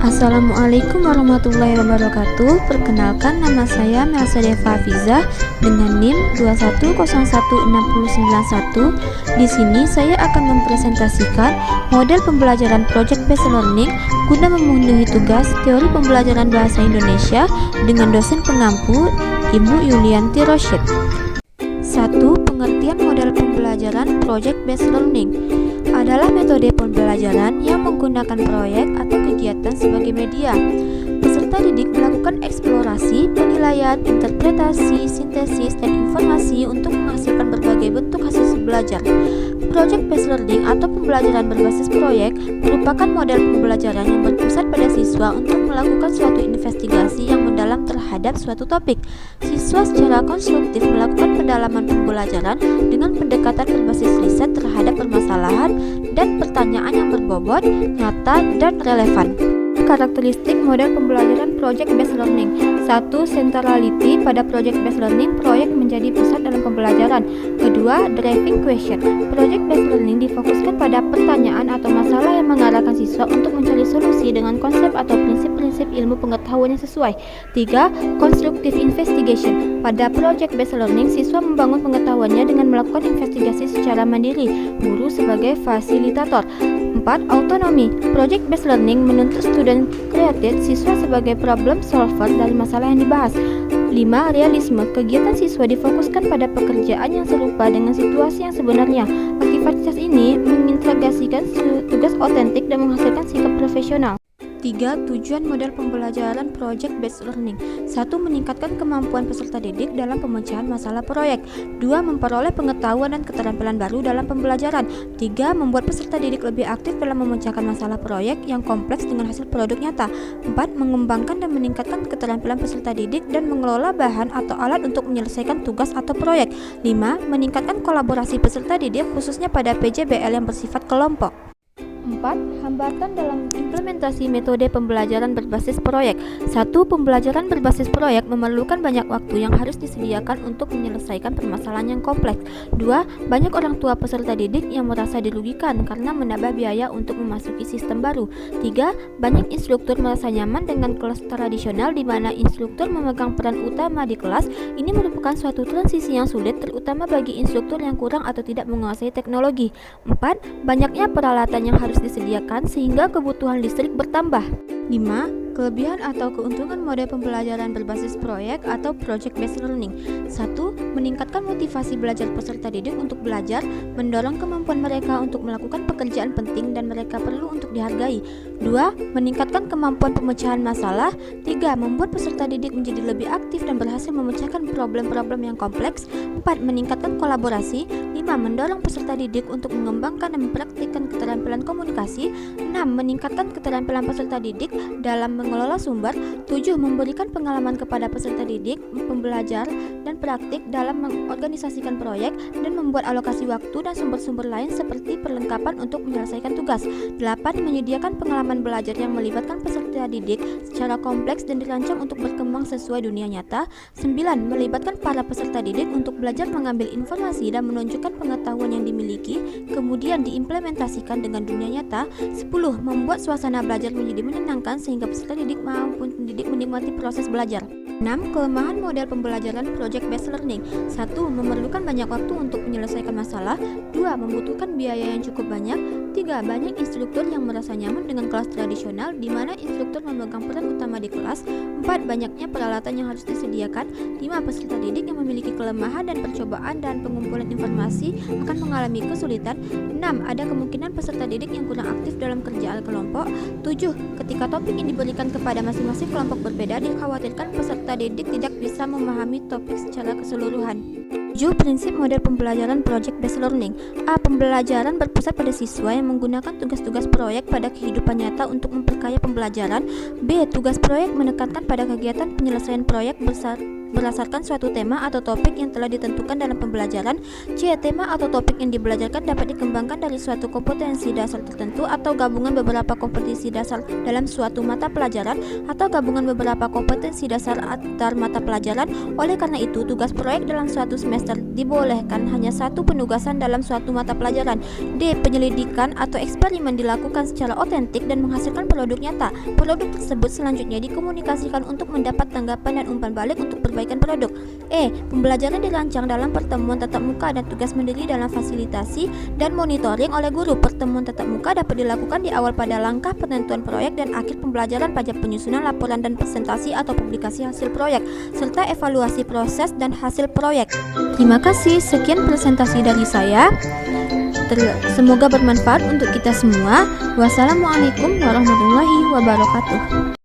Assalamualaikum warahmatullahi wabarakatuh. Perkenalkan, nama saya Melsa Deva Hafizah dengan NIM 2101691. Di sini saya akan mempresentasikan model pembelajaran Project Based Learning guna memenuhi tugas teori pembelajaran bahasa Indonesia dengan dosen pengampu Ibu Yulianti Rosyid. 1. Pengertian model pembelajaran Project Based Learning adalah metode pembelajaran yang menggunakan proyek atau kegiatan sebagai media. Peserta didik melakukan eksplorasi, penilaian, interpretasi, sintesis, dan informasi untuk menghasilkan berbagai bentuk hasil belajar. Project Based Learning atau pembelajaran berbasis proyek merupakan model pembelajaran yang berpusat pada siswa untuk melakukan suatu investigasi yang mendalam terhadap suatu topik. Siswa secara konstruktif melakukan pendalaman pembelajaran dengan pendekatan berbasis riset terhadap permasalahan dan pertanyaan yang berbobot, nyata, dan relevan. Karakteristik model pembelajaran Project Based Learning. 1. Centrality. Pada Project Based Learning, proyek menjadi pusat dalam pembelajaran. Kedua, driving question. Project Based Learning difokuskan pada pertanyaan atau masalah yang mengarahkan siswa untuk mencari solusi dengan konsep atau prinsip-prinsip ilmu pengetahuan yang sesuai. 3. Constructive investigation. Pada Project Based Learning, siswa membangun pengetahuannya dengan melakukan investigasi secara mandiri, guru sebagai fasilitator. 4. Autonomy. Project Based Learning menuntut student created, siswa sebagai problem solver dari masalah yang dibahas. 5. Realisme. Kegiatan siswa difokuskan pada pekerjaan yang serupa dengan situasi yang sebenarnya. Aktivitas ini mengintegrasikan tugas otentik dan menghasilkan sikap profesional. 3. Tujuan model pembelajaran Project Based Learning. 1. Meningkatkan kemampuan peserta didik dalam pemecahan masalah proyek. 2. Memperoleh pengetahuan dan keterampilan baru dalam pembelajaran. 3. Membuat peserta didik lebih aktif dalam memecahkan masalah proyek yang kompleks dengan hasil produk nyata. 4. Mengembangkan dan meningkatkan keterampilan peserta didik dan mengelola bahan atau alat untuk menyelesaikan tugas atau proyek. 5. Meningkatkan kolaborasi peserta didik khususnya pada PJBL yang bersifat kelompok. 4. Hambatan dalam implementasi metode pembelajaran berbasis proyek. 1. Pembelajaran berbasis proyek memerlukan banyak waktu yang harus disediakan untuk menyelesaikan permasalahan yang kompleks. 2. Banyak orang tua peserta didik yang merasa dirugikan karena menambah biaya untuk memasuki sistem baru. 3. Banyak instruktur merasa nyaman dengan kelas tradisional di mana instruktur memegang peran utama di kelas. Ini merupakan suatu transisi yang sulit terutama bagi instruktur yang kurang atau tidak menguasai teknologi. 4. Banyaknya peralatan yang harus disediakan sehingga kebutuhan listrik bertambah. 5. Kelebihan atau keuntungan model pembelajaran berbasis proyek atau Project Based Learning. 1. Meningkatkan motivasi belajar peserta didik untuk belajar, mendorong kemampuan mereka untuk melakukan pekerjaan penting dan mereka perlu untuk dihargai. 2. Meningkatkan kemampuan pemecahan masalah. 3. Membuat peserta didik menjadi lebih aktif dan berhasil memecahkan problem-problem yang kompleks. 4. Meningkatkan kolaborasi. 5. Mendorong peserta didik untuk mengembangkan dan mempraktikkan keterampilan komunikasi. 6. Meningkatkan keterampilan peserta didik dalam mengelola sumber. 7. Memberikan pengalaman kepada peserta didik, pembelajar, dan praktik dalam mengorganisasikan proyek dan membuat alokasi waktu dan sumber-sumber lain seperti perlengkapan untuk menyelesaikan tugas. 8. Menyediakan pengalaman belajar yang melibatkan peserta didik secara kompleks dan dirancang untuk berkembang sesuai dunia nyata. 9. Melibatkan para peserta didik untuk belajar mengambil informasi dan menunjukkan pengetahuan yang dimiliki, kemudian diimplementasikan dengan dunia nyata. 10. Membuat suasana belajar menjadi menyenangkan sehingga peserta didik maupun pendidik menikmati proses belajar. 6. Kelemahan model pembelajaran Project Based Learning. 1. Memerlukan banyak waktu untuk menyelesaikan masalah. 2. Membutuhkan biaya yang cukup banyak. 3. Banyak instruktur yang merasa nyaman dengan kelas tradisional di mana instruktur memegang peran utama di kelas. 4. Banyaknya peralatan yang harus disediakan. 5. Peserta didik yang memiliki kelemahan dan percobaan dan pengumpulan informasi akan mengalami kesulitan. 6. Ada kemungkinan peserta didik yang kurang aktif dalam kerja kelompok. 7. Ketika topik yang diberikan kepada masing-masing kelompok berbeda, dikhawatirkan peserta didik tidak bisa memahami topik secara keseluruhan. 7. Prinsip model pembelajaran Project Based Learning. A. Pembelajaran berpusat pada siswa yang menggunakan tugas-tugas proyek pada kehidupan nyata untuk memperkaya pembelajaran. B. Tugas proyek menekankan pada kegiatan penyelesaian proyek berdasarkan suatu tema atau topik yang telah ditentukan dalam pembelajaran. C. Tema atau topik yang dibelajarkan dapat dikembangkan dari suatu kompetensi dasar tertentu atau gabungan beberapa kompetensi dasar dalam suatu mata pelajaran atau gabungan beberapa kompetensi dasar antar mata pelajaran. Oleh karena itu, tugas proyek dalam suatu semester dibolehkan hanya satu penugasan dalam suatu mata pelajaran. D. Penyelidikan atau eksperimen dilakukan secara otentik dan menghasilkan produk nyata. Produk tersebut selanjutnya dikomunikasikan untuk mendapat tanggapan dan umpan balik untuk perbaikan produk. E. Pembelajaran dirancang dalam pertemuan tatap muka dan tugas mandiri dalam fasilitasi dan monitoring oleh guru. Pertemuan tatap muka dapat dilakukan di awal pada langkah penentuan proyek dan akhir pembelajaran pada penyusunan laporan dan presentasi atau publikasi hasil proyek, serta evaluasi proses dan hasil proyek. Terima kasih, sekian presentasi dari saya. Semoga bermanfaat untuk kita semua. Wassalamualaikum warahmatullahi wabarakatuh.